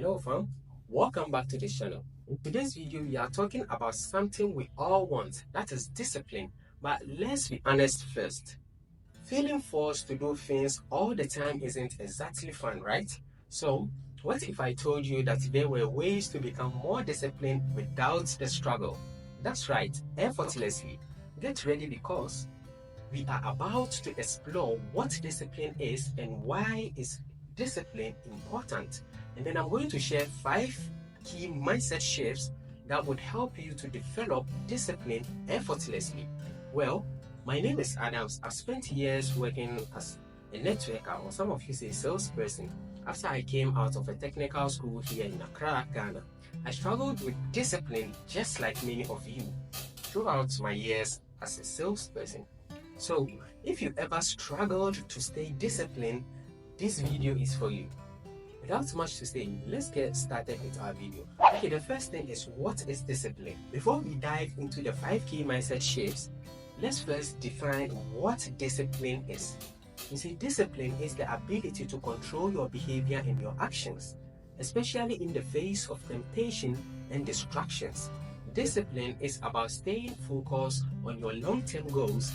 Hello fam, welcome back to the channel. In today's video, we are talking about something we all want, that is discipline. But let's be honest first. Feeling forced to do things all the time isn't exactly fun, right? So, what if I told you that there were ways to become more disciplined without the struggle? That's right, effortlessly. Get ready because we are about to explore what discipline is and why is discipline important. And then I'm going to share 5 key mindset shifts that would help you to develop discipline effortlessly. Well, my name is Adams. I've spent years working as a networker, or some of you say salesperson. After I came out of a technical school here in Accra, Ghana, I struggled with discipline just like many of you throughout my years as a salesperson. So, if you ever struggled to stay disciplined, this video is for you. Without much to say, let's get started with our video. Okay, the first thing is, what is discipline? Before we dive into the 5 key mindset shifts, let's first define what discipline is. You see, discipline is the ability to control your behavior and your actions, especially in the face of temptation and distractions. Discipline is about staying focused on your long-term goals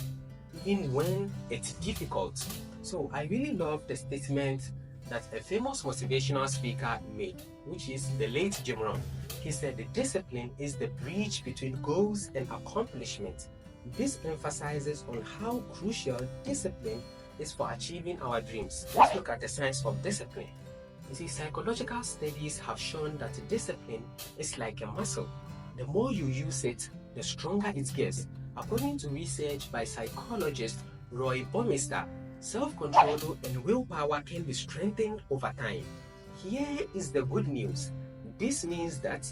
even when it's difficult. So I really love the statement that a famous motivational speaker made, which is the late Jim Rohn. He said the discipline is the bridge between goals and accomplishment. This emphasizes on how crucial discipline is for achieving our dreams. Let's look at the science of discipline. You see, psychological studies have shown that discipline is like a muscle. The more you use it, the stronger it gets. According to research by psychologist Roy Baumeister, self-control and willpower can be strengthened over time. Here is the good news. This means that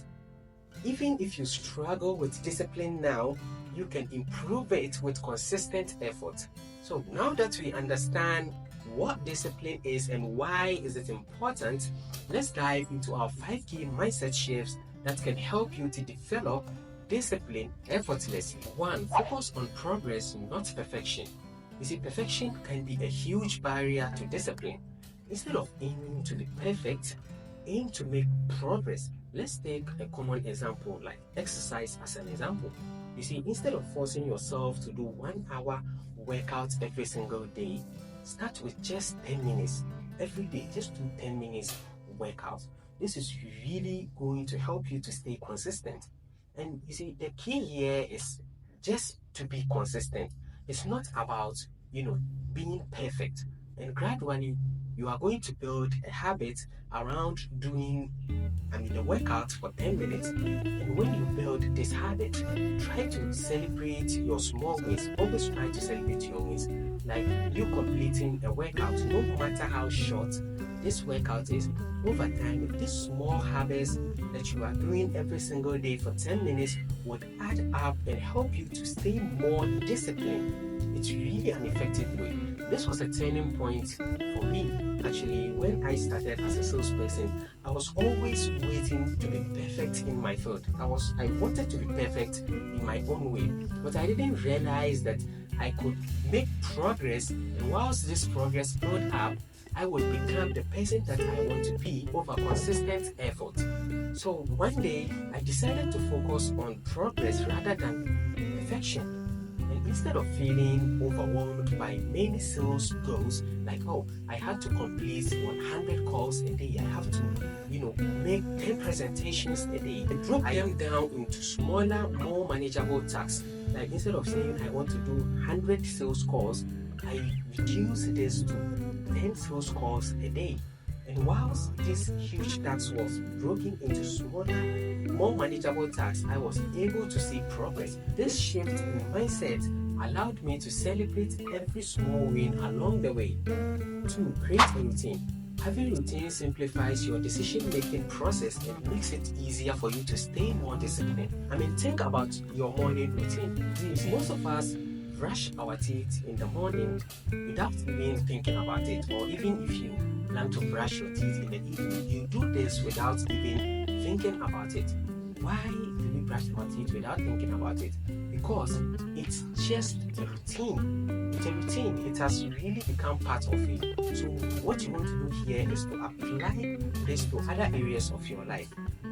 even if you struggle with discipline now, you can improve it with consistent effort. So now that we understand what discipline is and why is it important, let's dive into our 5 key mindset shifts that can help you to develop discipline effortlessly. 1. Focus on progress, not perfection. You see, perfection can be a huge barrier to discipline. Instead of aiming to be perfect, aim to make progress. Let's take a common example like exercise as an example. You see, instead of forcing yourself to do 1 hour workout every single day, start with just 10 minutes every day. Just do 10 minutes workout. This is really going to help you to stay consistent. And you see, the key here is just to be consistent. It's not about, being perfect. And gradually, you are going to build a habit around doing, the workout for 10 minutes. And when you build this habit, try to celebrate your small wins. Always try to celebrate your wins. Like you completing a workout, no matter how short this workout is, over time, these small habits that you are doing every single day for 10 minutes would add up and help you to stay more disciplined. It's really an effective way. This was a turning point for me. Actually, when I started as a salesperson, I was always waiting to be perfect in my field. I wanted to be perfect in my own way, but I didn't realize that I could make progress, and whilst this progress built up, I would become the person that I want to be over consistent effort. So one day, I decided to focus on progress rather than perfection. And instead of feeling overwhelmed by many sales goals, like, I had to complete 100 calls a day, I have to, make 10 presentations a day, I broke them down into smaller, more manageable tasks. Like instead of saying I want to do 100 sales calls, I reduced this to 10 sales calls a day. And whilst this huge task was broken into smaller, more manageable tasks, I was able to see progress. This shift in mindset allowed me to celebrate every small win along the way. 2. Create a routine. Having routine simplifies your decision-making process and makes it easier for you to stay more disciplined. Think about your morning routine. Most of us brush our teeth in the morning without even thinking about it, or even if you plan to brush your teeth in the evening, you do this without even thinking about it. Why do we brush our teeth without thinking about it? because it's just a routine. It's a routine. It has really become part of it. So what you want to do here is to apply this to other areas of your life.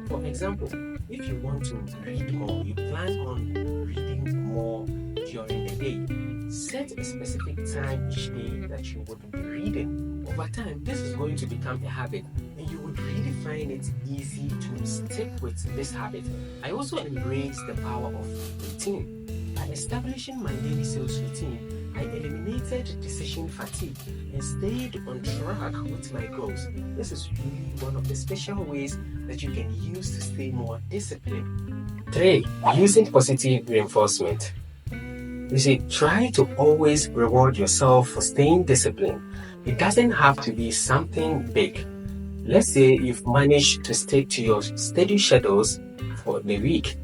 For example, if you want to read more, you plan on reading more during the day. Set a specific time each day that you would be reading. Over time, this is going to become a habit, and you would really find it easy to stick with this habit. I also embrace the power of routine. By establishing my daily sales routine, I eliminated decision fatigue and stayed on track with my goals. This is really one of the special ways that you can use to stay more disciplined. 3. Using positive reinforcement. You see, try to always reward yourself for staying disciplined. It doesn't have to be something big. Let's say you've managed to stick to your steady schedules for the week.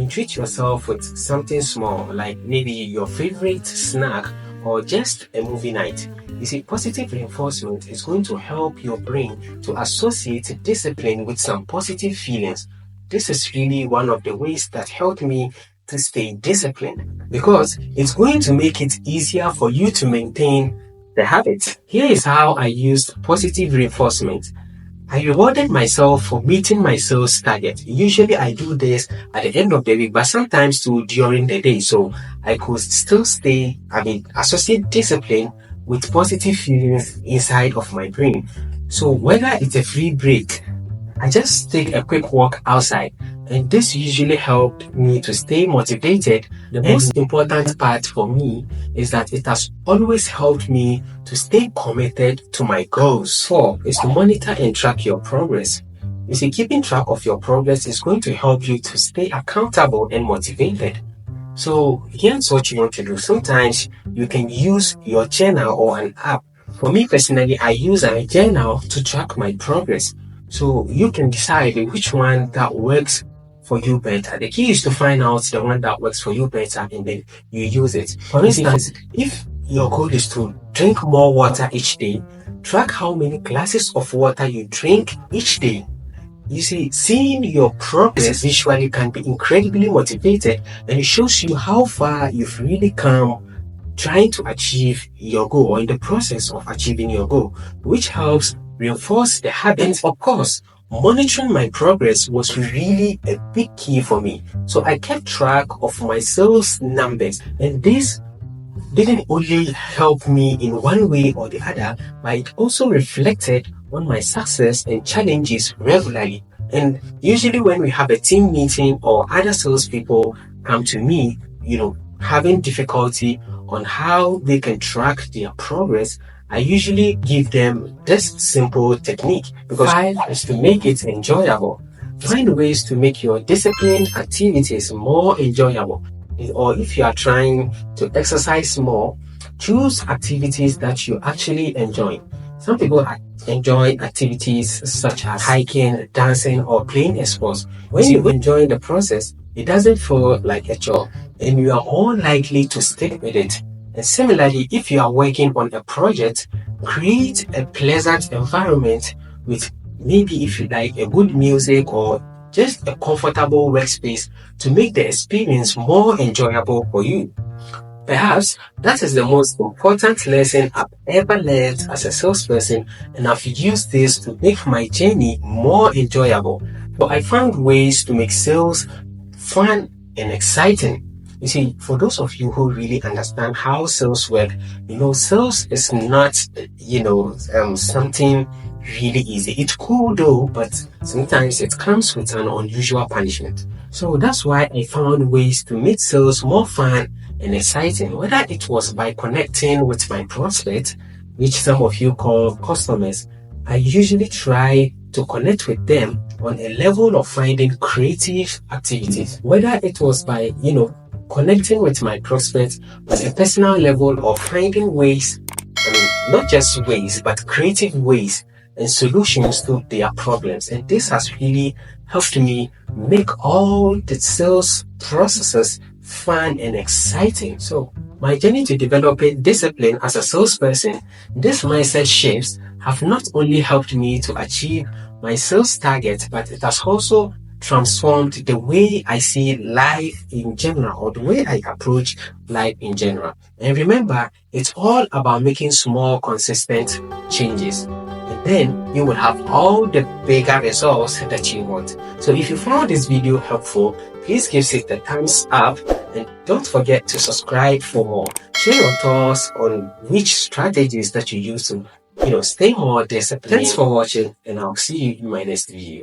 Treat yourself with something small, like maybe your favorite snack or just a movie night. You see, positive reinforcement is going to help your brain to associate discipline with some positive feelings. This is really one of the ways that helped me to stay disciplined, because it's going to make it easier for you to maintain the habit. Here is how I used positive reinforcement. I rewarded myself for meeting my sales target. Usually I do this at the end of the week, but sometimes too during the day. So I could still associate discipline with positive feelings inside of my brain. So whether it's a free break, I just take a quick walk outside, and this usually helped me to stay motivated. The most important part for me is that it has always helped me to stay committed to my goals. 4 is to monitor and track your progress. You see, keeping track of your progress is going to help you to stay accountable and motivated. So here's what you want to do. Sometimes you can use your journal or an app. For me personally, I use a journal to track my progress. So you can decide which one that works for you better. The key is to find out the one that works for you better, and then you use it. For instance, if your goal is to drink more water each day, track how many glasses of water you drink each day. You see, seeing your progress visually can be incredibly motivated, and it shows you how far you've really come trying to achieve your goal, or in the process of achieving your goal, which helps reinforce the habit. And of course, monitoring my progress was really a big key for me. So I kept track of my sales numbers, and this didn't only help me in one way or the other, but it also reflected on my success and challenges regularly. And usually when we have a team meeting or other salespeople come to me, having difficulty on how they can track their progress, I usually give them this simple technique, because 5 is to make it enjoyable. Find ways to make your disciplined activities more enjoyable. Or if you are trying to exercise more, choose activities that you actually enjoy. Some people enjoy activities such as hiking, dancing, or playing sports. When you enjoy the process, it doesn't feel like a chore, and you are more likely to stick with it. And similarly, if you are working on a project, create a pleasant environment with, maybe if you like, a good music or just a comfortable workspace to make the experience more enjoyable for you. Perhaps that is the most important lesson I've ever learned as a salesperson, and I've used this to make my journey more enjoyable. So I found ways to make sales fun and exciting. You see, for those of you who really understand how sales work, sales is not, something really easy. It's cool though, but sometimes it comes with an unusual punishment. So that's why I found ways to make sales more fun and exciting, whether it was by connecting with my prospects, which some of you call customers. I usually try to connect with them on a level of finding creative activities, whether it was by, connecting with my prospects on a personal level of finding ways, not just ways, but creative ways and solutions to their problems. And this has really helped me make all the sales processes fun and exciting. So my journey to developing discipline as a salesperson, this mindset shifts have not only helped me to achieve my sales target, but it has also transformed the way I see life in general, or the way I approach life in general. And remember, it's all about making small, consistent changes. And then you will have all the bigger results that you want. So if you found this video helpful, please give it a thumbs up and don't forget to subscribe for more. Share your thoughts on which strategies that you use to stay more disciplined. Thanks for watching, and I'll see you in my next video.